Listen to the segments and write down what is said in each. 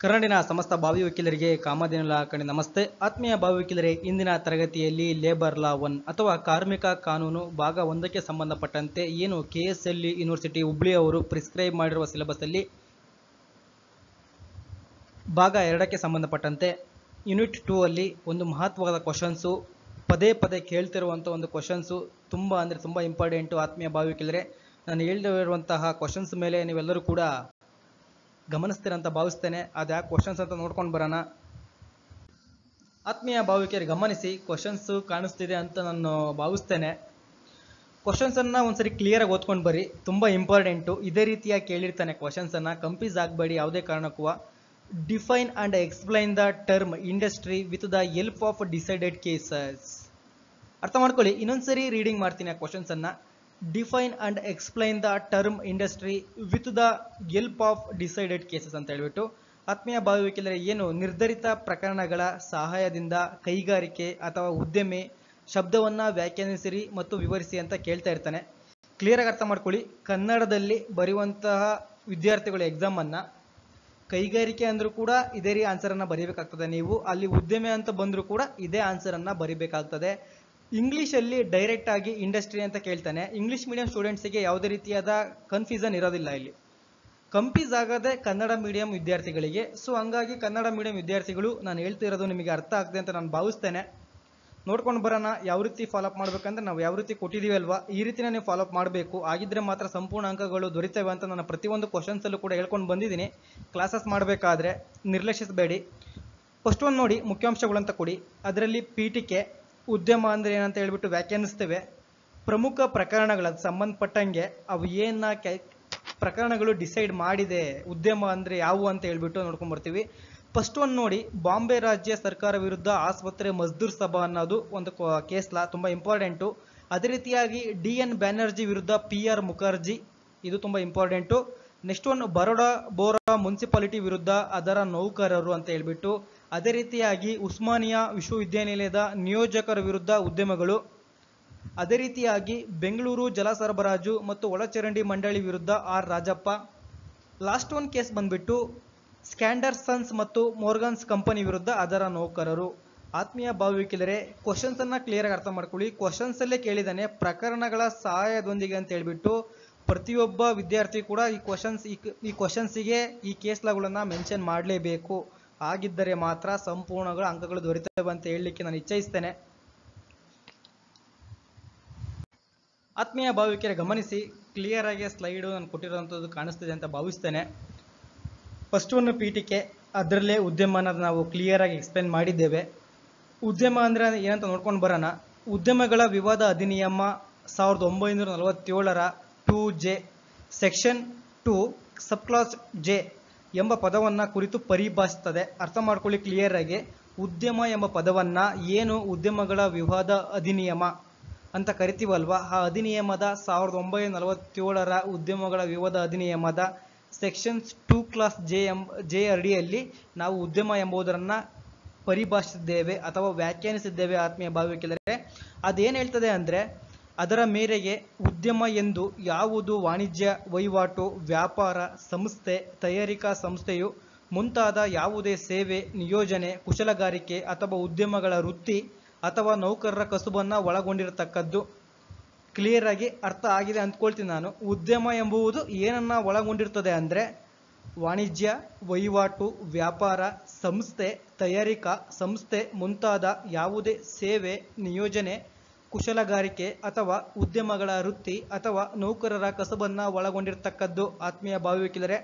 ಕನ್ನಡಿನ ಸಮಸ್ತ ಭಾವಿ ವಕೀಲರಿಗೆ ಕಾಮಧೇನು ಕಣಿ ನಮಸ್ತೆ. ಆತ್ಮೀಯ ಭಾವಿ ವಕೀಲರೇ, ಇಂದಿನ ತರಗತಿಯಲ್ಲಿ ಲೇಬರ್ ಲಾ 1 ಅಥವಾ ಕಾರ್ಮಿಕ ಕಾನೂನು ಭಾಗ 1ಕ್ಕೆ ಸಂಬಂಧಪಟ್ಟಂತೆ ಏನು KSLE ಯೂನಿವರ್ಸಿಟಿ ಹುಬ್ಳಿ ಅವರು ಪ್ರಿಸ್ಕ್ರೈಬ್ ಮಾಡಿರುವ ಸಿಲೆಬಸ್ ಅಲ್ಲಿ ಭಾಗ 2ಕ್ಕೆ ಸಂಬಂಧಪಟ್ಟಂತೆ ಯೂನಿಟ್ 2 ಅಲ್ಲಿ ಒಂದು ಮಹತ್ವವಾದ ಕ್ವಶನ್ಸು, ಪದೇ ಪದೇ ಕೇಳ್ತಿರುವಂಥ ಒಂದು ಕ್ವಶನ್ಸು, ತುಂಬ ಇಂಪಾರ್ಟೆಂಟು. ಆತ್ಮೀಯ ಭಾವಿ ವಕೀಲರೇ, ನಾನು ಹೇಳಿರುವಂತಹ ಕ್ವಶನ್ಸ್ ಮೇಲೆ ನೀವೆಲ್ಲರೂ ಕೂಡ ಗಮನಿಸ್ತೀರಂತ ಭಾವಿಸ್ತೇನೆ. ಅದು ಯಾಕೆ ಕ್ವಶನ್ಸ್ ಅಂತ ನೋಡ್ಕೊಂಡು ಬರೋಣ. ಆತ್ಮೀಯ ಭಾವಿಕರಿಗೆ ಗಮನಿಸಿ, ಕ್ವಶನ್ಸ್ ಕಾಣಿಸ್ತಿದೆ ಅಂತ ನಾನು ಭಾವಿಸ್ತೇನೆ. ಕ್ವಶನ್ಸ್ ಅನ್ನ ಒಂದ್ಸರಿ ಕ್ಲಿಯರ್ ಆಗಿ ಓದ್ಕೊಂಡು ಬರ್ರಿ, ತುಂಬಾ ಇಂಪಾರ್ಟೆಂಟು. ಇದೇ ರೀತಿಯಾಗಿ ಕೇಳಿರ್ತಾನೆ ಕ್ವಶನ್ಸ್ ಅನ್ನ, ಕಂಫ್ಯೂಸ್ ಆಗಬೇಡಿ ಯಾವುದೇ ಕಾರಣಕ್ಕೂ. Define and explain the term industry with the help of decided cases. ಅರ್ಥ ಮಾಡ್ಕೊಳ್ಳಿ, ಇನ್ನೊಂದ್ಸರಿ ರೀಡಿಂಗ್ ಮಾಡ್ತೀನಿ ಆ ಕ್ವಶನ್ಸ್ ಅನ್ನ. Define and explain the term industry with the help of decided cases ಅಂತ ಹೇಳ್ಬಿಟ್ಟು, ಆತ್ಮೀಯ ಭಾವಿ ವಕೀಲರೇ, ಏನು ನಿರ್ಧರಿತ ಪ್ರಕರಣಗಳ ಸಹಾಯದಿಂದ ಕೈಗಾರಿಕೆ ಅಥವಾ ಉದ್ಯಮಿ ಶಬ್ದವನ್ನ ವ್ಯಾಖ್ಯಾನಿಸಿರಿ ಮತ್ತು ವಿವರಿಸಿ ಅಂತ ಕೇಳ್ತಾ ಇರ್ತಾನೆ. ಕ್ಲಿಯರ್ ಆಗಿ ಅರ್ಥ ಮಾಡ್ಕೊಳ್ಳಿ. ಕನ್ನಡದಲ್ಲಿ ಬರೆಯುವಂತಹ ವಿದ್ಯಾರ್ಥಿಗಳ ಎಕ್ಸಾಮ್ ಅನ್ನ ಕೈಗಾರಿಕೆ ಅಂದ್ರೂ ಕೂಡ ಇದೇ ಆನ್ಸರ್ ಅನ್ನ ಬರೀಬೇಕಾಗ್ತದೆ. ನೀವು ಅಲ್ಲಿ ಉದ್ಯಮಿ ಅಂತ ಬಂದ್ರೂ ಕೂಡ ಇದೇ ಆನ್ಸರ್ ಅನ್ನ ಬರೀಬೇಕಾಗ್ತದೆ. ಇಂಗ್ಲಿಷ್ ಅಲ್ಲಿ ಡೈರೆಕ್ಟ್ ಆಗಿ ಇಂಡಸ್ಟ್ರಿ ಅಂತ ಕೇಳ್ತಾನೆ. ಇಂಗ್ಲಿಷ್ ಮೀಡಿಯಂ ಸ್ಟೂಡೆಂಟ್ಸ್ಗೆ ಯಾವುದೇ ರೀತಿಯಾದ ಕನ್ಫ್ಯೂಷನ್ ಇರೋದಿಲ್ಲ. ಇಲ್ಲಿ ಕನ್ಫ್ಯೂಸ್ ಆಗದೆ ಕನ್ನಡ ಮೀಡಿಯಂ ವಿದ್ಯಾರ್ಥಿಗಳಿಗೆ. ಸೊ ಹಂಗಾಗಿ ಕನ್ನಡ ಮೀಡಿಯಂ ವಿದ್ಯಾರ್ಥಿಗಳು ನಾನು ಹೇಳ್ತಿರೋದು ನಿಮಗೆ ಅರ್ಥ ಆಗ್ತದೆ ಅಂತ ನಾನು ಭಾವಿಸ್ತೇನೆ. ನೋಡ್ಕೊಂಡು ಬರೋಣ ಯಾವ ರೀತಿ ಫಾಲೋಅಪ್ ಮಾಡ್ಬೇಕಂದ್ರೆ, ನಾವು ಯಾವ ರೀತಿ ಕೊಟ್ಟಿದೀವಿ ಅಲ್ವಾ, ಈ ರೀತಿನ ನೀವು ಫಾಲೋಅಪ್ ಮಾಡಬೇಕು. ಆಗಿದ್ರೆ ಮಾತ್ರ ಸಂಪೂರ್ಣ ಅಂಕಗಳು ದೊರೀತವೆ ಅಂತ ನಾನು ಪ್ರತಿಯೊಂದು ಕ್ವಶನ್ಸ್ ಅಲ್ಲೂ ಕೂಡ ಹೇಳ್ಕೊಂಡು ಬಂದಿದ್ದೀನಿ. ಕ್ಲಾಸಸ್ ಮಾಡಬೇಕಾದ್ರೆ ನಿರ್ಲಕ್ಷಿಸಬೇಡಿ. ಫಸ್ಟ್ ಒಂದು ನೋಡಿ, ಮುಖ್ಯಾಂಶಗಳು ಅಂತ ಕೊಡಿ. ಅದರಲ್ಲಿ ಪೀಠಿಕೆ, ಉದ್ಯಮ ಅಂದ್ರೆ ಏನಂತ ಹೇಳ್ಬಿಟ್ಟು ವ್ಯಾಖ್ಯಾನಿಸ್ತೇವೆ. ಪ್ರಮುಖ ಪ್ರಕರಣಗಳ ಸಂಬಂಧಪಟ್ಟಂಗೆ ಅವು ಏನ ಪ್ರಕರಣಗಳು ಡಿಸೈಡ್ ಮಾಡಿದೆ, ಉದ್ಯಮ ಅಂದ್ರೆ ಯಾವುವು ಅಂತ ಹೇಳ್ಬಿಟ್ಟು ನೋಡ್ಕೊಂಡ್ ಬರ್ತೀವಿ. ಫಸ್ಟ್ ಒಂದು ನೋಡಿ, ಬಾಂಬೆ ರಾಜ್ಯ ಸರ್ಕಾರ ವಿರುದ್ಧ ಆಸ್ಪತ್ರೆ ಮಜ್ದೂರ್ ಸಭಾ ಅನ್ನೋದು ಒಂದು ಕೇಸ್ ಲಾ, ತುಂಬಾ ಇಂಪಾರ್ಟೆಂಟು. ಅದೇ ರೀತಿಯಾಗಿ DN ಬ್ಯಾನರ್ಜಿ ವಿರುದ್ಧ PR ಮುಖರ್ಜಿ, ಇದು ತುಂಬಾ ಇಂಪಾರ್ಟೆಂಟು. ನೆಕ್ಸ್ಟ್ ಒಂದು ಬರೋಡಾ ಬೋರಾ ಮುನ್ಸಿಪಾಲಿಟಿ ವಿರುದ್ಧ ಅದರ ನೌಕರರು ಅಂತ ಹೇಳ್ಬಿಟ್ಟು. ಅದೇ ರೀತಿಯಾಗಿ ಉಸ್ಮಾನಿಯಾ ವಿಶ್ವವಿದ್ಯಾನಿಲಯದ ನಿಯೋಜಕರ ವಿರುದ್ಧ ಉದ್ಯಮಗಳು. ಅದೇ ರೀತಿಯಾಗಿ ಬೆಂಗಳೂರು ಜಲ ಸರಬರಾಜು ಮತ್ತು ಒಳಚರಂಡಿ ಮಂಡಳಿ ವಿರುದ್ಧ R Rajappa. Last one case ಬಂದ್ಬಿಟ್ಟು ಸ್ಕ್ಯಾಂಡರ್ಸನ್ಸ್ ಮತ್ತು ಮೋರ್ಗನ್ಸ್ ಕಂಪನಿ ವಿರುದ್ಧ ಅದರ ನೌಕರರು. ಆತ್ಮೀಯ ಭಾವಿ ವಕೀಲರೇ, ಕ್ವಶನ್ಸ್ ಅನ್ನ ಕ್ಲಿಯರ್ ಆಗಿ ಅರ್ಥ ಮಾಡ್ಕೊಳ್ಳಿ. ಕ್ವಶನ್ಸ್ ಅಲ್ಲೇ ಕೇಳಿದಾನೆ ಪ್ರಕರಣಗಳ ಸಹಾಯದೊಂದಿಗೆ ಅಂತ ಹೇಳ್ಬಿಟ್ಟು. ಪ್ರತಿಯೊಬ್ಬ ವಿದ್ಯಾರ್ಥಿ ಕೂಡ ಈ ಕ್ವಶನ್ಸಿಗೆ ಈ ಕೇಸ್ ಲಾಗಳನ್ನ ಮೆನ್ಷನ್ ಮಾಡಲೇಬೇಕು. ಆಗಿದ್ದರೆ ಮಾತ್ರ ಸಂಪೂರ್ಣಗಳ ಅಂಕಗಳು ದೊರೆತವೆ ಅಂತ ಹೇಳಲಿಕ್ಕೆ ನಾನು ಇಚ್ಛಿಸ್ತೇನೆ. ಆತ್ಮೀಯ ಭಾವಿಕರೇ ಗಮನಿಸಿ, ಕ್ಲಿಯರ್ ಆಗಿ ಸ್ಲೈಡ್ ನಾನು ಕೊಟ್ಟಿರುವಂಥದ್ದು ಕಾಣಿಸ್ತಿದೆ ಅಂತ ಭಾವಿಸ್ತೇನೆ. ಫಸ್ಟ್ ಒಂದು ಪೀಠಿಕೆ, ಅದರಲ್ಲೇ ಉದ್ಯಮ ಅನ್ನೋದು ನಾವು ಕ್ಲಿಯರ್ ಆಗಿ ಎಕ್ಸ್ಪ್ಲೇನ್ ಮಾಡಿದ್ದೇವೆ. ಉದ್ಯಮ ಅಂದ್ರೆ ಏನಂತ ನೋಡ್ಕೊಂಡು ಬರೋಣ. ಉದ್ಯಮಗಳ ವಿವಾದ ಅಧಿನಿಯಮ 1947ರ 2J ಸೆಕ್ಷನ್ 2 ಸಬ್ ಕ್ಲಾಸ್ J ಎಂಬ ಪದವನ್ನ ಕುರಿತು ಪರಿಭಾಷಿಸುತ್ತದೆ. ಅರ್ಥ ಮಾಡ್ಕೊಳ್ಳಿ ಕ್ಲಿಯರ್ ಆಗಿ. ಉದ್ಯಮ ಎಂಬ ಪದವನ್ನ ಏನು ಉದ್ಯಮಗಳ ವಿವಾದ ಅಧಿನಿಯಮ ಅಂತ ಕರಿತೀವಲ್ವಾ, ಆ ಅಧಿನಿಯಮದ 1947ರ ಉದ್ಯಮಗಳ ವಿವಾದ ಅಧಿನಿಯಮದ ಸೆಕ್ಷನ್ಸ್ 2 ಕ್ಲಾಸ್ J ಅಡಿಯಲ್ಲಿ ನಾವು ಉದ್ಯಮ ಎಂಬುದರನ್ನ ಪರಿಭಾಷಿಸಿದ್ದೇವೆ ಅಥವಾ ವ್ಯಾಖ್ಯಾನಿಸಿದ್ದೇವೆ. ಆತ್ಮೀಯ ಭಾವಿ ವಕೀಲರೇ, ಅದೇನು ಹೇಳ್ತದೆ ಅಂದ್ರೆ, ಅದರ ಮೇರೆಗೆ ಉದ್ಯಮ ಎಂದು ಯಾವುದು ವಾಣಿಜ್ಯ ವಹಿವಾಟು, ವ್ಯಾಪಾರ ಸಂಸ್ಥೆ, ತಯಾರಿಕಾ ಸಂಸ್ಥೆಯು ಮುಂತಾದ ಯಾವುದೇ ಸೇವೆ, ನಿಯೋಜನೆ, ಕುಶಲಗಾರಿಕೆ ಅಥವಾ ಉದ್ಯಮಗಳ ವೃತ್ತಿ ಅಥವಾ ನೌಕರರ ಕಸುಬನ್ನ ಒಳಗೊಂಡಿರತಕ್ಕದ್ದು. ಕ್ಲಿಯರ್ ಆಗಿ ಅರ್ಥ ಆಗಿದೆ ಅಂದ್ಕೊಳ್ತೀನಿ ನಾನು. ಉದ್ಯಮ ಎಂಬುದು ಏನನ್ನ ಒಳಗೊಂಡಿರ್ತದೆ ಅಂದ್ರೆ, ವಾಣಿಜ್ಯ ವಹಿವಾಟು, ವ್ಯಾಪಾರ ಸಂಸ್ಥೆ, ತಯಾರಿಕಾ ಸಂಸ್ಥೆ ಮುಂತಾದ ಯಾವುದೇ ಸೇವೆ, ನಿಯೋಜನೆ, ಕುಶಲಗಾರಿಕೆ ಅಥವಾ ಉದ್ಯಮಗಳ ವೃತ್ತಿ ಅಥವಾ ನೌಕರರ ಕಸಬನ್ನ ಒಳಗೊಂಡಿರ್ತಕ್ಕದ್ದು. ಆತ್ಮೀಯ ಭಾವಿ ವಕೀಲರೇ,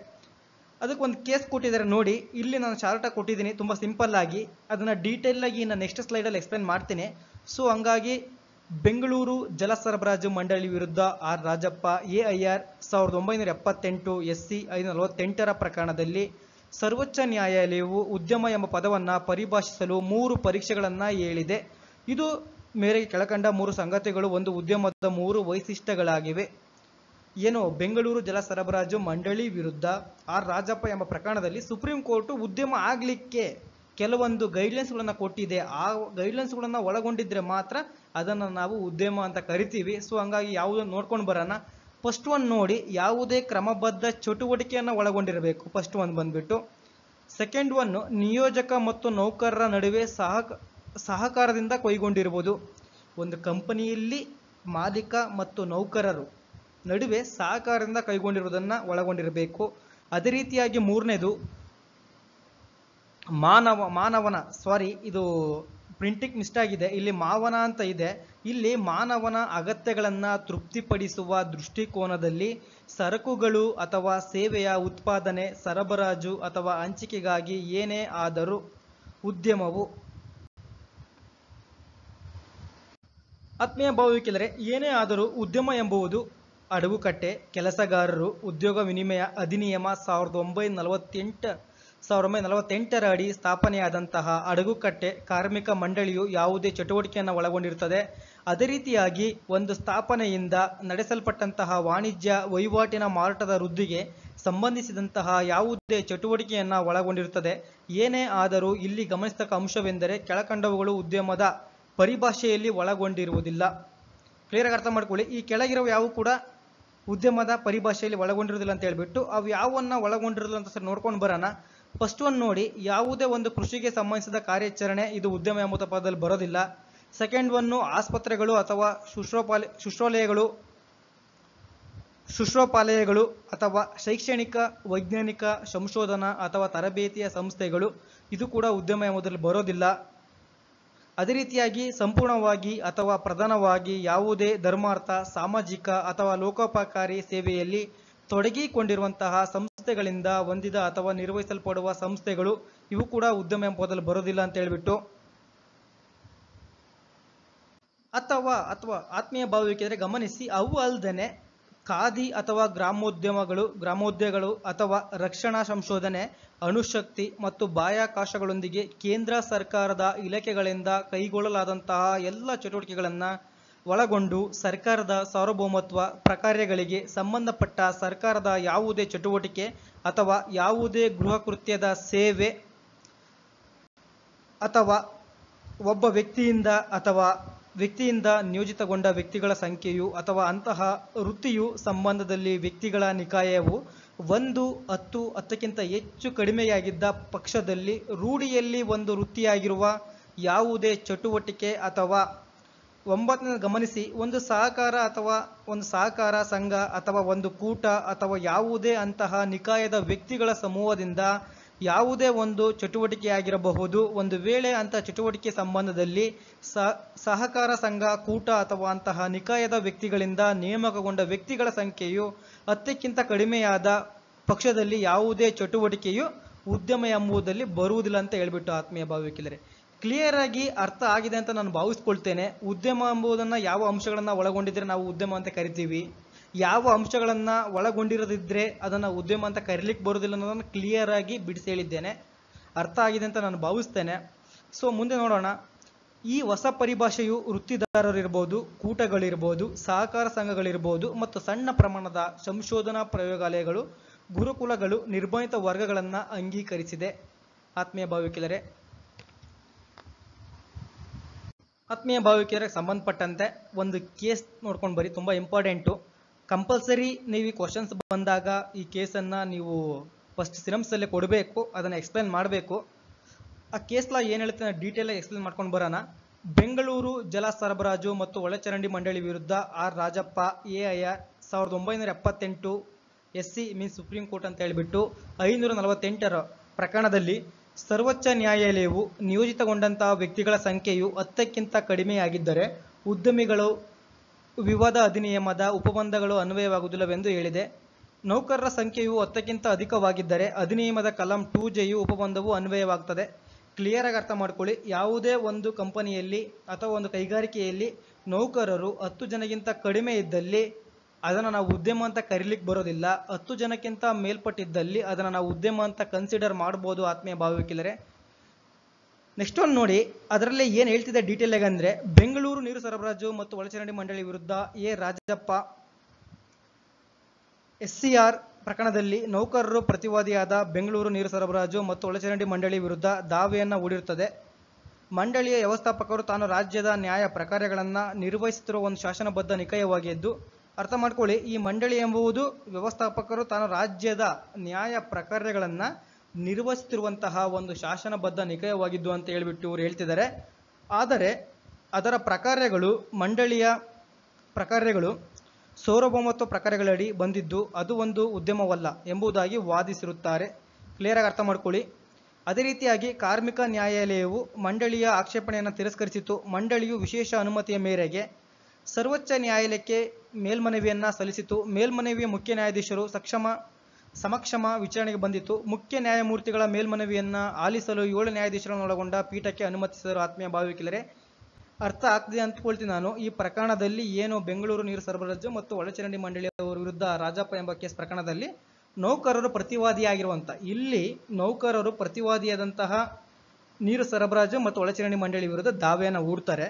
ಅದಕ್ಕೆ ಒಂದು ಕೇಸ್ ಕೊಟ್ಟಿದ್ದಾರೆ ನೋಡಿ. ಇಲ್ಲಿ ನಾನು ಶಾರ್ಟಾಗಿ ಕೊಟ್ಟಿದ್ದೀನಿ, ತುಂಬಾ ಸಿಂಪಲ್ ಆಗಿ. ಅದನ್ನ ಡೀಟೇಲ್ ಆಗಿ ನಾನು ನೆಕ್ಸ್ಟ್ ಸ್ಲೈಡಲ್ಲಿ ಎಕ್ಸ್ಪ್ಲೇನ್ ಮಾಡ್ತೀನಿ. ಸೊ ಹಂಗಾಗಿ ಬೆಂಗಳೂರು ಜಲ ಸರಬರಾಜು ಮಂಡಳಿ ವಿರುದ್ಧ R ರಾಜಪ್ಪ AIR 1978 SC 548ರ ಪ್ರಕರಣದಲ್ಲಿ ಸರ್ವೋಚ್ಚ ನ್ಯಾಯಾಲಯವು ಉದ್ಯಮ ಎಂಬ ಪದವನ್ನ ಪರಿಭಾಷಿಸಲು 3 ಪರೀಕ್ಷೆಗಳನ್ನ ಹೇಳಿದೆ. ಇದು ಮೇರೆಗೆ ಕೆಳಕಂಡ 3 ಸಂಗತಿಗಳು ಒಂದು ಉದ್ಯಮದ 3 ವೈಶಿಷ್ಟ್ಯಗಳಾಗಿವೆ. ಏನು ಬೆಂಗಳೂರು ಜಲ ಸರಬರಾಜು ಮಂಡಳಿ ವಿರುದ್ಧ R ರಾಜಪ್ಪ ಎಂಬ ಪ್ರಕರಣದಲ್ಲಿ ಸುಪ್ರೀಂ ಕೋರ್ಟ್ ಉದ್ಯಮ ಆಗ್ಲಿಕ್ಕೆ ಕೆಲವೊಂದು ಗೈಡ್ಲೈನ್ಸ್ಗಳನ್ನ ಕೊಟ್ಟಿದೆ. ಆ ಗೈಡ್ಲೈನ್ಸ್ಗಳನ್ನ ಒಳಗೊಂಡಿದ್ರೆ ಮಾತ್ರ ಅದನ್ನ ನಾವು ಉದ್ಯಮ ಅಂತ ಕರಿತೀವಿ. ಸೊ ಹಂಗಾಗಿ ಯಾವುದನ್ನು ನೋಡ್ಕೊಂಡು ಬರೋಣ. ಫಸ್ಟ್ ಒನ್ ನೋಡಿ, ಯಾವುದೇ ಕ್ರಮಬದ್ಧ ಚಟುವಟಿಕೆಯನ್ನು ಒಳಗೊಂಡಿರಬೇಕು. ಫಸ್ಟ್ ಒನ್ ಬಂದ್ಬಿಟ್ಟು ಸೆಕೆಂಡ್ ಒನ್, ನಿಯೋಜಕ ಮತ್ತು ನೌಕರರ ನಡುವೆ ಸಹಕಾರದಿಂದ ಕೈಗೊಂಡಿರುವುದು. ಒಂದು ಕಂಪನಿಯಲ್ಲಿ ಮಾಲೀಕ ಮತ್ತು ನೌಕರರು ನಡುವೆ ಸಹಕಾರದಿಂದ ಕೈಗೊಂಡಿರುವುದನ್ನು ಒಳಗೊಂಡಿರಬೇಕು. ಅದೇ ರೀತಿಯಾಗಿ ಮೂರನೇದು, ಇದು ಪ್ರಿಂಟಿಂಗ್ ಮಿಸ್ಟೇಕ್ ಆಗಿದೆ, ಇಲ್ಲಿ ಮಾವನ ಅಂತ ಇದೆ. ಇಲ್ಲಿ ಮಾನವನ ಅಗತ್ಯಗಳನ್ನು ತೃಪ್ತಿಪಡಿಸುವ ದೃಷ್ಟಿಕೋನದಲ್ಲಿ ಸರಕುಗಳು ಅಥವಾ ಸೇವೆಯ ಉತ್ಪಾದನೆ, ಸರಬರಾಜು ಅಥವಾ ಹಂಚಿಕೆಗಾಗಿ ಏನೇ ಆದರೂ ಉದ್ಯಮವು. ಆತ್ಮೀಯ ಭಾವವಿಕೆಲರೆ, ಏನೇ ಆದರೂ ಉದ್ಯಮ ಎಂಬುದು ಅಡಗುಕಟ್ಟೆ, ಕೆಲಸಗಾರರು, ಉದ್ಯೋಗ ವಿನಿಮಯ ಅಧಿನಿಯಮ 1948ರ ಅಡಿ ಸ್ಥಾಪನೆಯಾದಂತಹ ಅಡಗುಕಟ್ಟೆ ಕಾರ್ಮಿಕ ಮಂಡಳಿಯು ಯಾವುದೇ ಚಟುವಟಿಕೆಯನ್ನು ಒಳಗೊಂಡಿರುತ್ತದೆ. ಅದೇ ರೀತಿಯಾಗಿ ಒಂದು ಸ್ಥಾಪನೆಯಿಂದ ನಡೆಸಲ್ಪಟ್ಟಂತಹ ವಾಣಿಜ್ಯ ವಹಿವಾಟಿನ ಮಾರಾಟದ ವೃದ್ಧಿಗೆ ಸಂಬಂಧಿಸಿದಂತಹ ಯಾವುದೇ ಚಟುವಟಿಕೆಯನ್ನು ಒಳಗೊಂಡಿರುತ್ತದೆ. ಏನೇ ಆದರೂ ಇಲ್ಲಿ ಗಮನಿಸತಕ್ಕ ಅಂಶವೆಂದರೆ ಕೆಳಕಂಡವುಗಳು ಉದ್ಯಮದ ಪರಿಭಾಷೆಯಲ್ಲಿ ಒಳಗೊಂಡಿರುವುದಿಲ್ಲ. ಕ್ಲಿಯರ್ ಆಗಿ ಅರ್ಥ ಮಾಡ್ಕೊಳ್ಳಿ. ಈ ಕೆಳಗಿರುವ ಯಾವ ಕೂಡ ಉದ್ಯಮದ ಪರಿಭಾಷೆಯಲ್ಲಿ ಒಳಗೊಂಡಿರುವುದಿಲ್ಲ ಅಂತ ಹೇಳ್ಬಿಟ್ಟು ಅವು ಯಾವನ್ನ ಒಳಗೊಂಡಿರೋದಿಲ್ಲ ಅಂತ ಸರಿ ನೋಡ್ಕೊಂಡು ಬರೋಣ. ಫಸ್ಟ್ ಒನ್ ನೋಡಿ, ಯಾವುದೇ ಒಂದು ಕೃಷಿಗೆ ಸಂಬಂಧಿಸಿದ ಕಾರ್ಯಾಚರಣೆ ಇದು ಉದ್ಯಮ ಎಂಬ ಪದದಲ್ಲಿ ಬರೋದಿಲ್ಲ. ಸೆಕೆಂಡ್ ಒನ್ನು, ಆಸ್ಪತ್ರೆಗಳು ಅಥವಾ ಶುಶ್ರೂಷಾಲಯಗಳು ಅಥವಾ ಶೈಕ್ಷಣಿಕ, ವೈಜ್ಞಾನಿಕ, ಸಂಶೋಧನಾ ಅಥವಾ ತರಬೇತಿಯ ಸಂಸ್ಥೆಗಳು ಇದು ಕೂಡ ಉದ್ಯಮ ಎಂಬುದರಲ್ಲಿ ಬರೋದಿಲ್ಲ. ಅದೇ ರೀತಿಯಾಗಿ ಸಂಪೂರ್ಣವಾಗಿ ಅಥವಾ ಪ್ರಧಾನವಾಗಿ ಯಾವುದೇ ಧರ್ಮಾರ್ಥ, ಸಾಮಾಜಿಕ ಅಥವಾ ಲೋಕೋಪಕಾರಿ ಸೇವೆಯಲ್ಲಿ ತೊಡಗಿಕೊಂಡಿರುವಂತಹ ಸಂಸ್ಥೆಗಳಿಂದ ಹೊಂದಿದ ಅಥವಾ ನಿರ್ವಹಿಸಲ್ಪಡುವ ಸಂಸ್ಥೆಗಳು ಇವು ಕೂಡ ಉದ್ಯಮ ಎಂಬುದರಲ್ಲಿ ಬರೋದಿಲ್ಲ ಅಂತ ಹೇಳ್ಬಿಟ್ಟು. ಅಥವಾ ಆತ್ಮೀಯ ಭಾವವಿಕೆದರೆ ಗಮನಿಸಿ, ಅವು ಅಲ್ಲದೆ ಖಾದಿ ಅಥವಾ ಗ್ರಾಮೋದ್ಯೋಗಗಳು ಅಥವಾ ರಕ್ಷಣಾ ಸಂಶೋಧನೆ, ಅಣುಶಕ್ತಿ ಮತ್ತು ಬಾಹ್ಯಾಕಾಶಗಳೊಂದಿಗೆ ಕೇಂದ್ರ ಸರ್ಕಾರದ ಇಲಾಖೆಗಳಿಂದ ಕೈಗೊಳ್ಳಲಾದಂತಹ ಎಲ್ಲ ಚಟುವಟಿಕೆಗಳನ್ನು ಒಳಗೊಂಡು ಸರ್ಕಾರದ ಸಾರ್ವಭೌಮತ್ವ ಪ್ರಕಾರಗಳಿಗೆ ಸಂಬಂಧಪಟ್ಟ ಸರ್ಕಾರದ ಯಾವುದೇ ಚಟುವಟಿಕೆ ಅಥವಾ ಯಾವುದೇ ಗೃಹ ಕೃತ್ಯದ ಸೇವೆ ಅಥವಾ ಒಬ್ಬ ವ್ಯಕ್ತಿಯಿಂದ ನಿಯೋಜಿತಗೊಂಡ ವ್ಯಕ್ತಿಗಳ ಸಂಖ್ಯೆಯು ಅಥವಾ ಅಂತಹ ವೃತ್ತಿಯು ಸಂಬಂಧದಲ್ಲಿ ವ್ಯಕ್ತಿಗಳ ನಿಕಾಯವು 1, 10, 10ಕ್ಕಿಂತ ಹೆಚ್ಚು ಕಡಿಮೆಯಾಗಿದ್ದ ಪಕ್ಷದಲ್ಲಿ ರೂಢಿಯಲ್ಲಿ ಒಂದು ವೃತ್ತಿಯಾಗಿರುವ ಯಾವುದೇ ಚಟುವಟಿಕೆ ಅಥವಾ 9ನೇ ಗಮನಿಸಿ, ಒಂದು ಸಹಕಾರ ಸಂಘ ಅಥವಾ ಒಂದು ಕೂಟ ಅಥವಾ ಯಾವುದೇ ಅಂತಹ ನಿಕಾಯದ ವ್ಯಕ್ತಿಗಳ ಸಮೂಹದಿಂದ ಯಾವುದೇ ಒಂದು ಚಟುವಟಿಕೆಯಾಗಿರಬಹುದು. ಒಂದು ವೇಳೆ ಅಂತಹ ಚಟುವಟಿಕೆ ಸಂಬಂಧದಲ್ಲಿ ಸಹಕಾರ ಸಂಘ, ಕೂಟ ಅಥವಾ ಅಂತಹ ನಿಕಾಯದ ವ್ಯಕ್ತಿಗಳಿಂದ ನೇಮಕಗೊಂಡ ವ್ಯಕ್ತಿಗಳ ಸಂಖ್ಯೆಯು 10ಕ್ಕಿಂತ ಕಡಿಮೆಯಾದ ಪಕ್ಷದಲ್ಲಿ ಯಾವುದೇ ಚಟುವಟಿಕೆಯು ಉದ್ಯಮ ಎಂಬುದರಲ್ಲಿ ಬರುವುದಿಲ್ಲ ಅಂತ ಹೇಳ್ಬಿಟ್ಟು. ಆತ್ಮೀಯ ಭಾವವಿಕೆಲರೆ, ಕ್ಲಿಯರ್ ಆಗಿ ಅರ್ಥ ಆಗಿದೆ ಅಂತ ನಾನು ಭಾವಿಸ್ಕೊಳ್ತೇನೆ. ಉದ್ಯಮ ಎಂಬುದನ್ನು ಯಾವ ಅಂಶಗಳನ್ನು ಒಳಗೊಂಡಿದ್ರೆ ನಾವು ಉದ್ಯಮ ಅಂತ ಕರಿತೀವಿ, ಯಾವ ಅಂಶಗಳನ್ನು ಒಳಗೊಂಡಿರದಿದ್ರೆ ಅದನ್ನು ಉದ್ಯಮ ಅಂತ ಕರೀಲಿಕ್ಕೆ ಬರೋದಿಲ್ಲ ಅನ್ನೋದನ್ನು ಕ್ಲಿಯರ್ ಆಗಿ ಬಿಡಿಸಿ ಹೇಳಿದ್ದೇನೆ. ಅರ್ಥ ಆಗಿದೆ ಅಂತ ನಾನು ಭಾವಿಸ್ತೇನೆ. ಸೊ ಮುಂದೆ ನೋಡೋಣ. ಈ ಹೊಸ ಪರಿಭಾಷೆಯು ವೃತ್ತಿದಾರರಿರ್ಬೋದು, ಕೂಟಗಳಿರ್ಬೋದು, ಸಹಕಾರ ಸಂಘಗಳಿರ್ಬೋದು ಮತ್ತು ಸಣ್ಣ ಪ್ರಮಾಣದ ಸಂಶೋಧನಾ ಪ್ರಯೋಗಾಲಯಗಳು, ಗುರುಕುಲಗಳು, ನಿರ್ಬಂಧಿತ ವರ್ಗಗಳನ್ನು ಅಂಗೀಕರಿಸಿದೆ. ಆತ್ಮೀಯ ಭಾವವಿಕೆಯರಿಗೆ ಸಂಬಂಧಪಟ್ಟಂತೆ ಒಂದು ಕೇಸ್ ನೋಡ್ಕೊಂಡು ಬರಿ, ತುಂಬ ಇಂಪಾರ್ಟೆಂಟು. ಕಂಪಲ್ಸರಿ ನೀವು ಈ ಕ್ವಶನ್ಸ್ ಬಂದಾಗ ಈ ಕೇಸನ್ನು ನೀವು ಫಸ್ಟ್ ಸಿಲಬಸ್ಸಲ್ಲೇ ಕೊಡಬೇಕು, ಅದನ್ನು ಎಕ್ಸ್ಪ್ಲೈನ್ ಮಾಡಬೇಕು. ಆ ಕೇಸ್ ಲಾ ಏನು ಹೇಳ್ತಾನೆ ಡೀಟೇಲಾಗಿ ಎಕ್ಸ್ಪ್ಲೈನ್ ಮಾಡ್ಕೊಂಡು ಬರೋಣ. ಬೆಂಗಳೂರು ಜಲ ಸರಬರಾಜು ಮತ್ತು ಒಳಚರಂಡಿ ಮಂಡಳಿ ವಿರುದ್ಧ R Rajappa AIR 1978 SC means supreme court ಅಂತ ಹೇಳಿಬಿಟ್ಟು 548ರ ಪ್ರಕರಣದಲ್ಲಿ ಸರ್ವೋಚ್ಚ ನ್ಯಾಯಾಲಯವು ನಿಯೋಜಿತಗೊಂಡಂತಹ ವ್ಯಕ್ತಿಗಳ ಸಂಖ್ಯೆಯು 10ಕ್ಕಿಂತ ಕಡಿಮೆಯಾಗಿದ್ದರೆ ಉದ್ಯಮಿಗಳು ವಿವಾದ ಅಧಿನಿಯಮದ ಉಪಬಂಧಗಳು ಅನ್ವಯವಾಗುವುದಿಲ್ಲವೆಂದು ಹೇಳಿದೆ. ನೌಕರರ ಸಂಖ್ಯೆಯು 10ಕ್ಕಿಂತ ಅಧಿಕವಾಗಿದ್ದರೆ ಅಧಿನಿಯಮದ ಕಲಂ 2Jಯು ಉಪಬಂಧವು ಅನ್ವಯವಾಗುತ್ತದೆ. ಕ್ಲಿಯರ್ ಆಗಿ ಅರ್ಥ ಮಾಡ್ಕೊಳ್ಳಿ. ಯಾವುದೇ ಒಂದು ಕಂಪನಿಯಲ್ಲಿ ಅಥವಾ ಒಂದು ಕೈಗಾರಿಕೆಯಲ್ಲಿ ನೌಕರರು 10 ಜನಕ್ಕಿಂತ ಕಡಿಮೆ ಇದ್ದಲ್ಲಿ ಅದನ್ನು ನಾವು ಉದ್ಯಮ ಅಂತ ಕರೀಲಿಕ್ಕೆ ಬರೋದಿಲ್ಲ. 10 ಜನಕ್ಕಿಂತ ಮೇಲ್ಪಟ್ಟಿದ್ದಲ್ಲಿ ಅದನ್ನು ನಾವು ಉದ್ಯಮ ಅಂತ ಕನ್ಸಿಡರ್ ಮಾಡ್ಬೋದು. ಆತ್ಮೀಯ ಭಾವವಿಕೆಲರೆ, ನೆಕ್ಸ್ಟ್ ಒಂದು ನೋಡಿ, ಅದರಲ್ಲಿ ಏನು ಹೇಳ್ತಿದೆ ಡೀಟೇಲ್ ಆಗಿ ಅಂದರೆ, ಬೆಂಗಳೂರು ನೀರು ಸರಬರಾಜು ಮತ್ತು ಒಳಚರಂಡಿ ಮಂಡಳಿ ವಿರುದ್ಧ ರಾಜಪ್ಪ SCR ಪ್ರಕರಣದಲ್ಲಿ ನೌಕರರು ಪ್ರತಿವಾದಿಯಾದ ಬೆಂಗಳೂರು ನೀರು ಸರಬರಾಜು ಮತ್ತು ಒಳಚರಂಡಿ ಮಂಡಳಿ ವಿರುದ್ಧ ದಾವೆಯನ್ನು ಹೂಡಿರುತ್ತದೆ. ಮಂಡಳಿಯ ವ್ಯವಸ್ಥಾಪಕರು ತಾನು ರಾಜ್ಯದ ನ್ಯಾಯ ಪ್ರಕಾರಗಳನ್ನು ನಿರ್ವಹಿಸುತ್ತಿರುವ ಒಂದು ಶಾಸನಬದ್ಧ ನಿಕಾಯವಾಗಿದ್ದು, ಅರ್ಥ ಮಾಡ್ಕೊಳ್ಳಿ, ಈ ಮಂಡಳಿ ಎಂಬುದು ವ್ಯವಸ್ಥಾಪಕರು ತಾನು ರಾಜ್ಯದ ನ್ಯಾಯ ಪ್ರಕಾರಗಳನ್ನು ನಿರ್ವಹಿಸುತ್ತಿರುವಂತಹ ಒಂದು ಶಾಸನಬದ್ಧ ನಿಕಾಯವಾಗಿದ್ದು ಅಂತ ಹೇಳಿಬಿಟ್ಟು ಇವರು ಹೇಳ್ತಿದ್ದಾರೆ. ಆದರೆ ಅದರ ಪ್ರಕಾರಗಳು ಮಂಡಳಿಯ ಪ್ರಕಾರಗಳು ಸಾರ್ವಭೌಮತ್ವ ಪ್ರಕಾರಗಳಡಿ ಬಂದಿದ್ದು ಅದು ಒಂದು ಉದ್ಯಮವಲ್ಲ ಎಂಬುದಾಗಿ ವಾದಿಸಿರುತ್ತಾರೆ. ಕ್ಲಿಯರ್ ಆಗಿ ಅರ್ಥ ಮಾಡ್ಕೊಳ್ಳಿ. ಅದೇ ರೀತಿಯಾಗಿ ಕಾರ್ಮಿಕ ನ್ಯಾಯಾಲಯವು ಮಂಡಳಿಯ ಆಕ್ಷೇಪಣೆಯನ್ನು ತಿರಸ್ಕರಿಸಿತು. ಮಂಡಳಿಯು ವಿಶೇಷ ಅನುಮತಿಯ ಮೇರೆಗೆ ಸರ್ವೋಚ್ಚ ನ್ಯಾಯಾಲಯಕ್ಕೆ ಮೇಲ್ಮನವಿಯನ್ನು ಸಲ್ಲಿಸಿತು. ಮೇಲ್ಮನವಿಯ ಮುಖ್ಯ ನ್ಯಾಯಾಧೀಶರು ಸಮಕ್ಷಮ ವಿಚಾರಣೆಗೆ ಬಂದಿತು. ಮುಖ್ಯ ನ್ಯಾಯಮೂರ್ತಿಗಳ ಮೇಲ್ಮನವಿಯನ್ನು ಆಲಿಸಲು 7 ನ್ಯಾಯಾಧೀಶರನ್ನು ಒಳಗೊಂಡ ಪೀಠಕ್ಕೆ ಅನುಮತಿಸಿದರು. ಆತ್ಮೀಯ ಭಾವಿಕಲರೆ, ಅರ್ಥ ಆಗ್ತದೆ ಅಂದ್ಕೊಳ್ತೀನಿ ನಾನು. ಈ ಪ್ರಕರಣದಲ್ಲಿ ಏನು ಬೆಂಗಳೂರು ನೀರು ಸರಬರಾಜು ಮತ್ತು ಒಳಚರಂಡಿ ಮಂಡಳಿಯವರ ವಿರುದ್ಧ ರಾಜಪ್ಪ ಎಂಬ ಕೇಸ್ ಪ್ರಕರಣದಲ್ಲಿ ನೌಕರರು ಪ್ರತಿವಾದಿಯಾಗಿರುವಂಥ, ಇಲ್ಲಿ ನೌಕರರು ಪ್ರತಿವಾದಿಯಾದಂತಹ ನೀರು ಸರಬರಾಜು ಮತ್ತು ಒಳಚರಂಡಿ ಮಂಡಳಿ ವಿರುದ್ಧ ದಾವೆಯನ್ನು ಹೂಡ್ತಾರೆ.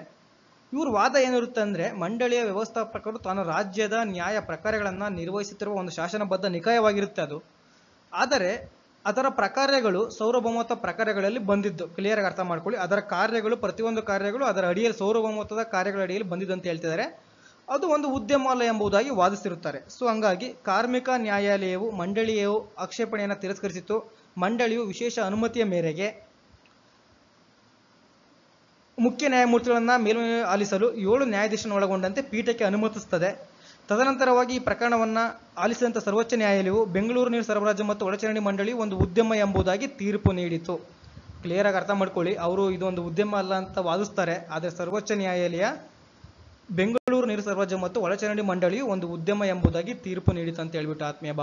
ಇವ್ರ ವಾದ ಏನಿರುತ್ತೆ ಅಂದರೆ, ಮಂಡಳಿಯ ವ್ಯವಸ್ಥಾಪಕರು ತಾನು ರಾಜ್ಯದ ನ್ಯಾಯ ಪ್ರಕಾರಗಳನ್ನು ನಿರ್ವಹಿಸುತ್ತಿರುವ ಒಂದು ಶಾಸನಬದ್ಧ ನಿಕಾಯವಾಗಿರುತ್ತೆ ಅದು. ಆದರೆ ಅದರ ಪ್ರಕಾರಗಳು ಸಾರ್ವಭೌಮತ್ವ ಪ್ರಕಾರಗಳಲ್ಲಿ ಬಂದಿದ್ದು. ಕ್ಲಿಯರ್ ಆಗಿ ಅರ್ಥ ಮಾಡ್ಕೊಳ್ಳಿ. ಅದರ ಕಾರ್ಯಗಳು, ಪ್ರತಿಯೊಂದು ಕಾರ್ಯಗಳು ಅದರ ಅಡಿಯಲ್ಲಿ ಸಾರ್ವಭೌಮತ್ವದ ಕಾರ್ಯಗಳ ಅಡಿಯಲ್ಲಿ ಬಂದಿದ್ದು ಅಂತ ಹೇಳ್ತಿದ್ದಾರೆ. ಅದು ಒಂದು ಉದ್ಯಮ ಅಲ್ಲ ಎಂಬುದಾಗಿ ವಾದಿಸಿರುತ್ತಾರೆ. ಸೊ ಹಂಗಾಗಿ ಕಾರ್ಮಿಕ ನ್ಯಾಯಾಲಯವು ಮಂಡಳಿಯ ಆಕ್ಷೇಪಣೆಯನ್ನು ತಿರಸ್ಕರಿಸಿತು. ಮಂಡಳಿಯು ವಿಶೇಷ ಅನುಮತಿಯ ಮೇರೆಗೆ ಮುಖ್ಯ ನ್ಯಾಯಮೂರ್ತಿಗಳನ್ನ ಮೇಲ್ಮನವಿ ಆಲಿಸಲು 7 ನ್ಯಾಯಾಧೀಶರನ್ನು ಒಳಗೊಂಡಂತೆ ಪೀಠಕ್ಕೆ ಅನುಮತಿಸುತ್ತದೆ. ತದನಂತರವಾಗಿ ಈ ಪ್ರಕರಣವನ್ನು ಆಲಿಸಿದಂಥ ಸರ್ವೋಚ್ಚ ನ್ಯಾಯಾಲಯವು ಬೆಂಗಳೂರು ನೀರು ಸರಬರಾಜು ಮತ್ತು ಒಳಚರಂಡಿ ಮಂಡಳಿ ಒಂದು ಉದ್ಯಮ ಎಂಬುದಾಗಿ ತೀರ್ಪು ನೀಡಿತು. ಕ್ಲಿಯರ್ ಆಗಿ ಅರ್ಥ ಮಾಡ್ಕೊಳ್ಳಿ. ಅವರು ಇದೊಂದು ಉದ್ಯಮ ಅಲ್ಲ ಅಂತ ವಾದಿಸ್ತಾರೆ. ಆದರೆ ಸರ್ವೋಚ್ಚ ನ್ಯಾಯಾಲಯ ಬೆಂಗಳೂರು ನೀರು ಸರಬರಾಜು ಮತ್ತು ಒಳಚರಂಡಿ ಮಂಡಳಿಯು ಒಂದು ಉದ್ಯಮ ಎಂಬುದಾಗಿ ತೀರ್ಪು ನೀಡಿತು ಅಂತ ಹೇಳ್ಬಿಟ್ಟು ಆತ್ಮೀಯ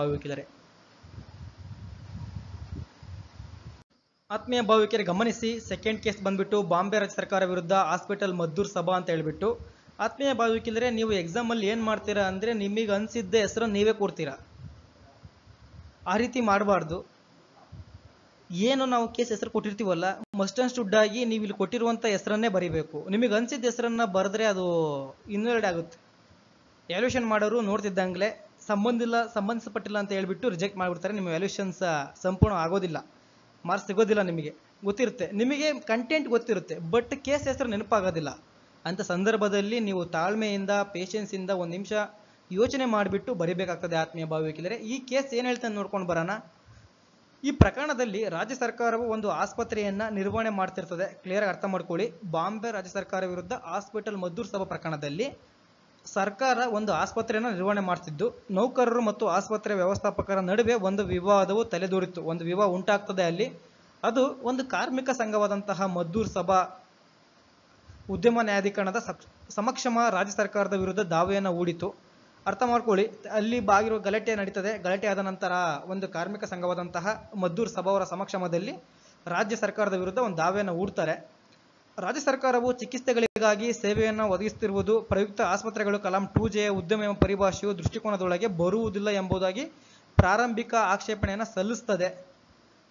ಭಾವಿಕರೇ ಗಮನಿಸಿ. ಸೆಕೆಂಡ್ ಕೇಸ್ ಬಂದ್ಬಿಟ್ಟು ಬಾಂಬೆ ರಾಜ್ಯ ಸರ್ಕಾರ ವಿರುದ್ಧ ಹಾಸ್ಪಿಟಲ್ ಮದ್ದೂರ್ ಸಭಾ ಅಂತ ಹೇಳ್ಬಿಟ್ಟು. ಆತ್ಮೀಯ ಭಾವಿಕರೇ, ನೀವು ಎಕ್ಸಾಮಲ್ಲಿ ಏನು ಮಾಡ್ತೀರಾ ಅಂದರೆ, ನಿಮಗೆ ಅನಿಸಿದ್ದ ಹೆಸರನ್ನು ನೀವೇ ಕೊಡ್ತೀರಾ. ಆ ರೀತಿ ಮಾಡಬಾರ್ದು. ಏನು ನಾವು ಕೇಸ್ ಹೆಸರು ಕೊಟ್ಟಿರ್ತೀವಲ್ಲ, ಮಸ್ಟ್ ಅಂಡ್ ಶುಡ್ ಆಗಿ ನೀವು ಇಲ್ಲಿ ಕೊಟ್ಟಿರುವಂಥ ಹೆಸರನ್ನೇ ಬರೀಬೇಕು. ನಿಮಗೆ ಅನಿಸಿದ್ದ ಹೆಸರನ್ನು ಬರೆದ್ರೆ ಅದು ಇನ್ವ್ಯಾಲಿಡ್ ಆಗುತ್ತೆ. ವ್ಯಾಲ್ಯೂಷನ್ ಮಾಡೋರು ನೋಡ್ತಿದ್ದಂಗೆ ಸಂಬಂಧಿಸಪಟ್ಟಿಲ್ಲ ಅಂತ ಹೇಳ್ಬಿಟ್ಟು ರಿಜೆಕ್ಟ್ ಮಾಡಿಬಿಡ್ತಾರೆ. ನಿಮ್ಮ ವ್ಯಾಲ್ಯೂಷನ್ಸ್ ಸಂಪೂರ್ಣ ಆಗೋದಿಲ್ಲ, ಮಾರ್ಕ್ಸ್ ಸಿಗೋದಿಲ್ಲ. ನಿಮಗೆ ಗೊತ್ತಿರುತ್ತೆ, ನಿಮಗೆ ಕಂಟೆಂಟ್ ಗೊತ್ತಿರುತ್ತೆ, ಬಟ್ ಕೇಸ್ ಹೆಸರು ನೆನಪಾಗೋದಿಲ್ಲ. ಅಂಥ ಸಂದರ್ಭದಲ್ಲಿ ನೀವು ತಾಳ್ಮೆಯಿಂದ, ಪೇಷನ್ಸಿಂದ ಒಂದು ನಿಮಿಷ ಯೋಚನೆ ಮಾಡಿಬಿಟ್ಟು ಬರೀಬೇಕಾಗ್ತದೆ. ಆತ್ಮೀಯ ಭಾವಿಕರೇ, ಈ ಕೇಸ್ ಏನು ಹೇಳ್ತಾನೆ ನೋಡ್ಕೊಂಡು ಬರೋಣ. ಈ ಪ್ರಕರಣದಲ್ಲಿ ರಾಜ್ಯ ಸರ್ಕಾರವು ಒಂದು ಆಸ್ಪತ್ರೆಯನ್ನು ನಿರ್ವಹಣೆ ಮಾಡ್ತಿರ್ತದೆ. ಕ್ಲಿಯರ್ ಆಗಿ ಅರ್ಥ ಮಾಡ್ಕೊಳ್ಳಿ. ಬಾಂಬೆ ರಾಜ್ಯ ಸರ್ಕಾರ ವಿರುದ್ಧ ಹಾಸ್ಪಿಟಲ್ ಮದ್ದೂರ್ ಸಭಾ ಪ್ರಕರಣದಲ್ಲಿ ಸರ್ಕಾರ ಒಂದು ಆಸ್ಪತ್ರೆಯನ್ನು ನಿರ್ವಹಣೆ ಮಾಡ್ತಿದ್ದು, ನೌಕರರು ಮತ್ತು ಆಸ್ಪತ್ರೆ ವ್ಯವಸ್ಥಾಪಕರ ನಡುವೆ ಒಂದು ವಿವಾದವು ತಲೆದೂರಿತ್ತು. ಒಂದು ವಿವಾದ ಉಂಟಾಗ್ತದೆ ಅಲ್ಲಿ. ಅದು ಒಂದು ಕಾರ್ಮಿಕ ಸಂಘವಾದಂತಹ ಮದ್ದೂರ್ ಸಭಾ ಉದ್ಯಮ ನ್ಯಾಯಾಧಿಕರಣದ ಸಮಕ್ಷಮ ರಾಜ್ಯ ಸರ್ಕಾರದ ವಿರುದ್ಧ ದಾವೆಯನ್ನು ಹೂಡಿತು. ಅರ್ಥ ಮಾಡ್ಕೊಳ್ಳಿ. ಅಲ್ಲಿ ಬಾಗಿರೋ ಗಲಾಟೆ ನಡೀತದೆ. ಗಲಾಟೆ ಆದ ನಂತರ ಒಂದು ಕಾರ್ಮಿಕ ಸಂಘವಾದಂತಹ ಮದ್ದೂರ್ ಸಭಾ ಅವರ ಸಮಕ್ಷಮದಲ್ಲಿ ರಾಜ್ಯ ಸರ್ಕಾರದ ವಿರುದ್ಧ ಒಂದು ದಾವೆಯನ್ನು ಹೂಡ್ತಾರೆ. ರಾಜ್ಯ ಸರ್ಕಾರವು ಚಿಕಿತ್ಸೆಗಳಿಗಾಗಿ ಸೇವೆಯನ್ನು ಒದಗಿಸುತ್ತಿರುವುದು ಪ್ರಯುಕ್ತ ಆಸ್ಪತ್ರೆಗಳು ಕಲಂ 2J ಉದ್ಯಮ ಎಂಬ ಪರಿಭಾಷೆಯು ದೃಷ್ಟಿಕೋನದೊಳಗೆ ಬರುವುದಿಲ್ಲ ಎಂಬುದಾಗಿ ಪ್ರಾರಂಭಿಕ ಆಕ್ಷೇಪಣೆಯನ್ನು ಸಲ್ಲಿಸ್ತದೆ.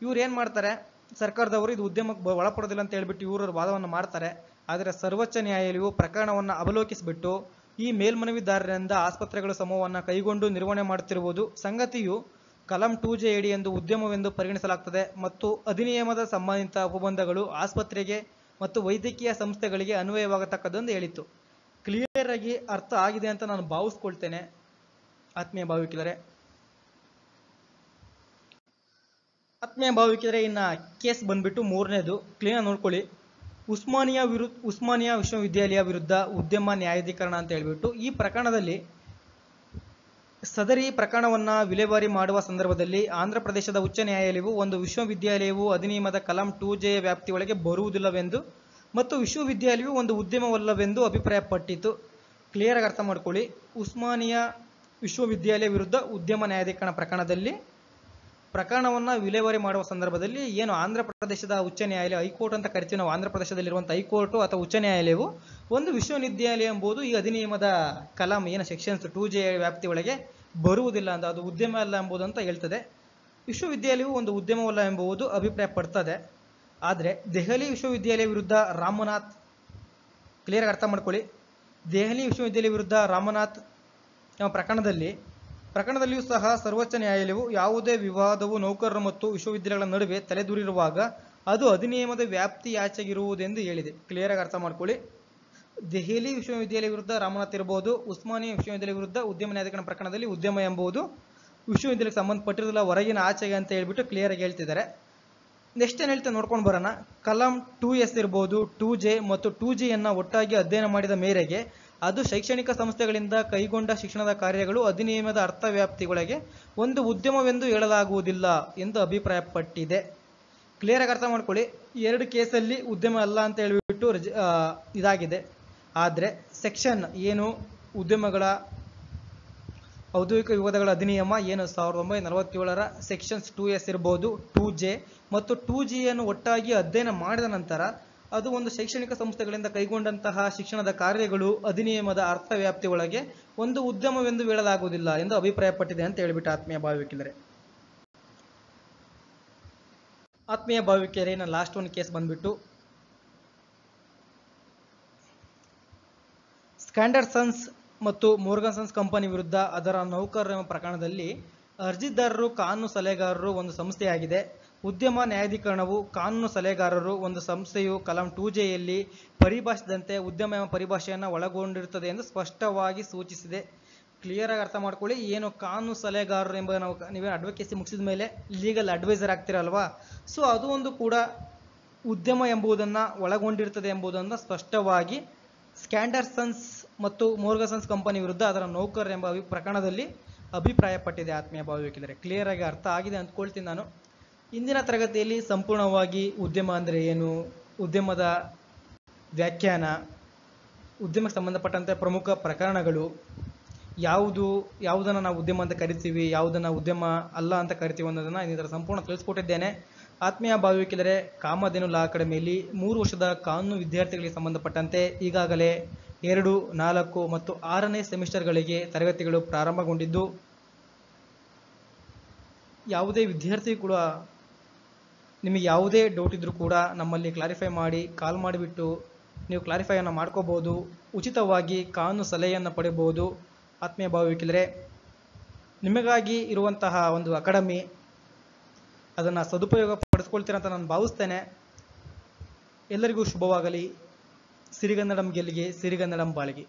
ಇವ್ರು ಏನು ಮಾಡ್ತಾರೆ, ಸರ್ಕಾರದವರು ಇದು ಉದ್ಯಮಕ್ಕೆ ಒಳಪಡೋದಿಲ್ಲ ಅಂತ ಹೇಳ್ಬಿಟ್ಟು ಇವರು ವಾದವನ್ನು ಮಾಡ್ತಾರೆ. ಆದರೆ ಸರ್ವೋಚ್ಚ ನ್ಯಾಯಾಲಯವು ಪ್ರಕರಣವನ್ನು ಅವಲೋಕಿಸಿಬಿಟ್ಟು ಈ ಮೇಲ್ಮನವಿದಾರರಿಂದ ಆಸ್ಪತ್ರೆಗಳ ಸಮೂಹವನ್ನು ಕೈಗೊಂಡು ನಿರ್ವಹಣೆ ಮಾಡುತ್ತಿರುವುದು ಸಂಗತಿಯು ಕಲಂ 2J ಅಡಿ ಎಂದು ಉದ್ಯಮವೆಂದು ಪರಿಗಣಿಸಲಾಗುತ್ತದೆ ಮತ್ತು ಅಧಿನಿಯಮದ ಸಂಬಂಧಿತ ಒಪ್ಪಂದಗಳು ಆಸ್ಪತ್ರೆಗೆ ಮತ್ತು ವೈದ್ಯಕೀಯ ಸಂಸ್ಥೆಗಳಿಗೆ ಅನ್ವಯವಾಗತಕ್ಕದ್ದೆಂದು ಹೇಳಿತು. ಕ್ಲಿಯರ್ ಆಗಿ ಅರ್ಥ ಆಗಿದೆ ಅಂತ ನಾನು ಭಾವಿಸ್ಕೊಳ್ತೇನೆ. ಆತ್ಮೀಯ ಭಾವಿಕರೇ, ಇನ್ನ ಕೇಸ್ ಬಂದ್ಬಿಟ್ಟು ಮೂರನೇದು. ಕ್ಲೀನಾಗಿ ನೋಡ್ಕೊಳ್ಳಿ. ಉಸ್ಮಾನಿಯಾ ವಿಶ್ವವಿದ್ಯಾಲಯ ವಿರುದ್ಧ ಉದ್ಯಮ ನ್ಯಾಯಾಧಿಕರಣ ಅಂತ ಹೇಳ್ಬಿಟ್ಟು ಈ ಪ್ರಕರಣದಲ್ಲಿ ಸದರಿ ಪ್ರಕರಣವನ್ನು ವಿಲೇವಾರಿ ಮಾಡುವ ಸಂದರ್ಭದಲ್ಲಿ ಆಂಧ್ರ ಪ್ರದೇಶದ ಉಚ್ಚ ನ್ಯಾಯಾಲಯವು ಒಂದು ವಿಶ್ವವಿದ್ಯಾಲಯವು ಅಧಿನಿಯಮದ ಕಲಂ 2J ವ್ಯಾಪ್ತಿಯೊಳಗೆ ಬರುವುದಿಲ್ಲವೆಂದು ಮತ್ತು ವಿಶ್ವವಿದ್ಯಾಲಯವು ಒಂದು ಉದ್ಯಮವಲ್ಲವೆಂದು ಅಭಿಪ್ರಾಯಪಟ್ಟಿತು. ಕ್ಲಿಯರ್ ಆಗಿ ಅರ್ಥ ಮಾಡ್ಕೊಳ್ಳಿ. ಉಸ್ಮಾನಿಯಾ ವಿಶ್ವವಿದ್ಯಾಲಯ ವಿರುದ್ಧ ಉದ್ಯಮ ನ್ಯಾಯಾಧಿಕರಣ ಪ್ರಕರಣದಲ್ಲಿ ಪ್ರಕರಣವನ್ನು ವಿಲೇವಾರಿ ಮಾಡುವ ಸಂದರ್ಭದಲ್ಲಿ ಏನು ಆಂಧ್ರ ಪ್ರದೇಶದ ಉಚ್ಚ ನ್ಯಾಯಾಲಯ, ಹೈಕೋರ್ಟ್ ಅಂತ ಕರಿತೀವಿ ನಾವು, ಆಂಧ್ರ ಪ್ರದೇಶದಲ್ಲಿರುವಂಥ ಹೈಕೋರ್ಟು ಅಥವಾ ಉಚ್ಚ ನ್ಯಾಯಾಲಯವು ಒಂದು ವಿಶ್ವವಿದ್ಯಾಲಯ ಎಂಬುದು ಈ ಅಧಿನಿಯಮದ ಕಲಂ ಏನು ಸೆಕ್ಷನ್ಸ್ 2J ವ್ಯಾಪ್ತಿ ಒಳಗೆ ಬರುವುದಿಲ್ಲ ಅಂತ, ಅದು ಉದ್ಯಮ ಅಲ್ಲ ಎಂಬುದಂತ ಹೇಳ್ತದೆ. ವಿಶ್ವವಿದ್ಯಾಲಯವು ಒಂದು ಉದ್ಯಮವಲ್ಲ ಎಂಬುದು ಅಭಿಪ್ರಾಯ ಪಡ್ತದೆ. ಆದರೆ ದೆಹಲಿ ವಿಶ್ವವಿದ್ಯಾಲಯ ವಿರುದ್ಧ ರಾಮನಾಥ್, ಕ್ಲಿಯರ್ ಆಗಿ ಅರ್ಥ ಮಾಡ್ಕೊಳ್ಳಿ, ದೆಹಲಿ ವಿಶ್ವವಿದ್ಯಾಲಯ ವಿರುದ್ಧ ರಾಮನಾಥ್ ಎಂಬ ಪ್ರಕರಣದಲ್ಲಿಯೂ ಸಹ ಸರ್ವೋಚ್ಚ ನ್ಯಾಯಾಲಯವು ಯಾವುದೇ ವಿವಾದವು ನೌಕರರು ಮತ್ತು ವಿಶ್ವವಿದ್ಯಾಲಯಗಳ ನಡುವೆ ತಲೆದೂರಿರುವಾಗ ಅದು ಅಧಿನಿಯಮದ ವ್ಯಾಪ್ತಿಯಾಚೆಗಿರುವುದೆಂದು ಹೇಳಿದೆ. ಕ್ಲಿಯರ್ ಆಗಿ ಅರ್ಥ ಮಾಡ್ಕೊಳ್ಳಿ. ದೆಹಲಿ ವಿಶ್ವವಿದ್ಯಾಲಯ ವಿರುದ್ಧ ರಾಮನಾಥ್ ಇರಬಹುದು, ಉಸ್ಮಾನಿಯಾ ವಿಶ್ವವಿದ್ಯಾಲಯ ವಿರುದ್ಧ ಉದ್ಯಮ ನ್ಯಾಯಾಧಿಕರಣ ಪ್ರಕರಣದಲ್ಲಿ ಉದ್ಯಮ ಎಂಬುದು ವಿಶ್ವವಿದ್ಯಾಲಯಕ್ಕೆ ಸಂಬಂಧಪಟ್ಟಿರಲಿಲ್ಲ, ಹೊರಗಿನ ಆಚೆಗೆ ಅಂತ ಹೇಳ್ಬಿಟ್ಟು ಕ್ಲಿಯರ್ ಆಗಿ ಹೇಳ್ತಿದ್ದಾರೆ. ನೆಕ್ಸ್ಟ್ ಏನು ಹೇಳ್ತಾ ನೋಡ್ಕೊಂಡು ಬರೋಣ. ಕಲಂ 2S ಇರ್ಬೋದು, 2J ಮತ್ತು 2Gಯನ್ನು ಒಟ್ಟಾಗಿ ಅಧ್ಯಯನ ಮಾಡಿದ ಮೇರೆಗೆ ಅದು ಶೈಕ್ಷಣಿಕ ಸಂಸ್ಥೆಗಳಿಂದ ಕೈಗೊಂಡ ಶಿಕ್ಷಣದ ಕಾರ್ಯಗಳು ಅಧಿನಿಯಮದ ಅರ್ಥವ್ಯಾಪ್ತಿಯೊಳಗೆ ಒಂದು ಉದ್ಯಮವೆಂದು ಹೇಳಲಾಗುವುದಿಲ್ಲ ಎಂದು ಅಭಿಪ್ರಾಯಪಟ್ಟಿದೆ. ಕ್ಲಿಯರ್ ಆಗಿ ಅರ್ಥ ಮಾಡ್ಕೊಳ್ಳಿ. ಎರಡು ಕೇಸಲ್ಲಿ ಉದ್ಯಮ ಅಲ್ಲ ಅಂತ ಹೇಳಿಬಿಟ್ಟು ಇದಾಗಿದೆ. ಆದರೆ ಸೆಕ್ಷನ್ ಏನು ಉದ್ಯಮಗಳ ಔದ್ಯೋಗಿಕ ವಿವಾದಗಳ ಅಧಿನಿಯಮ ಏನು 1947ರ ಸೆಕ್ಷನ್ಸ್ 2S ಇರ್ಬೋದು, 2J ಮತ್ತು 2Gಯನ್ನು ಒಟ್ಟಾಗಿ ಅಧ್ಯಯನ ಮಾಡಿದ ನಂತರ ಅದು ಒಂದು ಶೈಕ್ಷಣಿಕ ಸಂಸ್ಥೆಗಳಿಂದ ಕೈಗೊಂಡಂತಹ ಶಿಕ್ಷಣದ ಕಾರ್ಯಗಳು ಅಧಿನಿಯಮದ ಅರ್ಥವ್ಯಾಪ್ತಿ ಒಳಗೆ ಒಂದು ಉದ್ಯಮವೆಂದು ಹೇಳಲಾಗುವುದಿಲ್ಲ ಎಂದು ಅಭಿಪ್ರಾಯಪಟ್ಟಿದೆ ಅಂತ ಹೇಳಿಬಿಟ್ಟು ಆತ್ಮೀಯ ಭಾವಿಕೆಯರೆ. ಆತ್ಮೀಯ ಭಾವಿಕೆಯರೇ, ನಾನು ಲಾಸ್ಟ್ ಒಂದು ಕೇಸ್ ಬಂದ್ಬಿಟ್ಟು ಸ್ಕ್ಯಾಂಡರ್ಸನ್ಸ್ ಮತ್ತು ಮೋರ್ಗನ್ಸನ್ಸ್ ಕಂಪನಿ ವಿರುದ್ಧ ಅದರ ನೌಕರರ ಪ್ರಕರಣದಲ್ಲಿ ಅರ್ಜಿದಾರರು ಕಾನೂನು ಸಲಹೆಗಾರರು ಒಂದು ಸಂಸ್ಥೆಯಾಗಿದೆ. ಉದ್ಯಮ ನ್ಯಾಯಾಧೀಕರಣವು ಕಾನೂನು ಸಲಹೆಗಾರರು ಒಂದು ಸಂಸ್ಥೆಯು ಕಲಂ 2Jಯಲ್ಲಿ ಪರಿಭಾಷಿಸಿದಂತೆ ಉದ್ಯಮ ಪರಿಭಾಷೆಯನ್ನು ಒಳಗೊಂಡಿರುತ್ತದೆ ಎಂದು ಸ್ಪಷ್ಟವಾಗಿ ಸೂಚಿಸಿದೆ. ಕ್ಲಿಯರ್ ಆಗಿ ಅರ್ಥ ಮಾಡ್ಕೊಳ್ಳಿ. ಏನು ಕಾನೂನು ಸಲಹೆಗಾರರು ಎಂಬ ನೀವೇ ಅಡ್ವೊಕೇಸಿ ಮುಗಿಸಿದ ಮೇಲೆ ಲೀಗಲ್ ಅಡ್ವೈಸರ್ ಆಗ್ತಿರಲ್ವಾ, ಸೊ ಅದು ಒಂದು ಕೂಡ ಉದ್ಯಮ ಎಂಬುದನ್ನು ಒಳಗೊಂಡಿರ್ತದೆ ಎಂಬುದನ್ನು ಸ್ಪಷ್ಟವಾಗಿ ಸ್ಕ್ಯಾಂಡರ್ಸನ್ಸ್ ಮತ್ತು ಮೋರ್ಗನ್ಸನ್ಸ್ ಕಂಪನಿ ವಿರುದ್ಧ ಅದರ ನೌಕರರು ಎಂಬ ಪ್ರಕರಣದಲ್ಲಿ ಅಭಿಪ್ರಾಯಪಟ್ಟಿದೆ. ಆತ್ಮೀಯ ಭಾವಿಕೆಯರೆ, ಕ್ಲಿಯರ್ ಆಗಿ ಅರ್ಥ ಆಗಿದೆ ಅಂದ್ಕೊಳ್ತೀನಿ ನಾನು. ಇಂದಿನ ತರಗತಿಯಲ್ಲಿ ಸಂಪೂರ್ಣವಾಗಿ ಉದ್ಯಮ ಅಂದರೆ ಏನು, ಉದ್ಯಮದ ವ್ಯಾಖ್ಯಾನ, ಉದ್ಯಮಕ್ಕೆ ಸಂಬಂಧಪಟ್ಟಂತೆ ಪ್ರಮುಖ ಪ್ರಕರಣಗಳು, ಯಾವುದನ್ನು ನಾವು ಉದ್ಯಮ ಅಂತ ಕರಿತೀವಿ, ಯಾವುದನ್ನು ಉದ್ಯಮ ಅಲ್ಲ ಅಂತ ಕರಿತೀವಿ ಅನ್ನೋದನ್ನು ಇದರ ಸಂಪೂರ್ಣ ತಿಳಿಸ್ಕೊಟ್ಟಿದ್ದೇನೆ. ಆತ್ಮೀಯ ಭಾವಿಕೆಯರೆ, ಕಾಮಧೇನು ಲಾ ಅಕಾಡೆಮಿಯಲ್ಲಿ 3 ವರ್ಷದ ಕಾನೂನು ವಿದ್ಯಾರ್ಥಿಗಳಿಗೆ ಸಂಬಂಧಪಟ್ಟಂತೆ ಈಗಾಗಲೇ 2, 4 ಮತ್ತು 6ನೇ ಸೆಮಿಸ್ಟರ್ಗಳಿಗೆ ತರಗತಿಗಳು ಪ್ರಾರಂಭಗೊಂಡಿದ್ದು, ಯಾವುದೇ ವಿದ್ಯಾರ್ಥಿ ಕೂಡ ನಿಮಗೆ ಯಾವುದೇ ಡೌಟ್ ಇದ್ರೂ ಕೂಡ ನಮ್ಮಲ್ಲಿ ಕ್ಲಾರಿಫೈ ಮಾಡಿ ಕಾಲ್ ಮಾಡಿಬಿಟ್ಟು ನೀವು ಕ್ಲಾರಿಫೈಯನ್ನು ಮಾಡ್ಕೋಬೋದು. ಉಚಿತವಾಗಿ ಕಾನೂನು ಸಲಹೆಯನ್ನು ಪಡೆಯಬಹುದು. ಆತ್ಮೀಯ ಭಾವಿಕೆಯರೆ, ನಿಮಗಾಗಿ ಇರುವಂತಹ ಒಂದು ಅಕಾಡೆಮಿ, ಅದನ್ನು ಸದುಪಯೋಗ ಪಡಿಸ್ಕೊಳ್ತೀರ ಅಂತ ನಾನು ಭಾವಿಸ್ತೇನೆ. ಎಲ್ಲರಿಗೂ ಶುಭವಾಗಲಿ. ಸಿರಿಗನ್ನಡಂ ಗೆಲ್ಲಿಗೆ, ಸಿರಿಗನ್ನಡಂ ಬಾಳಿಗೆ.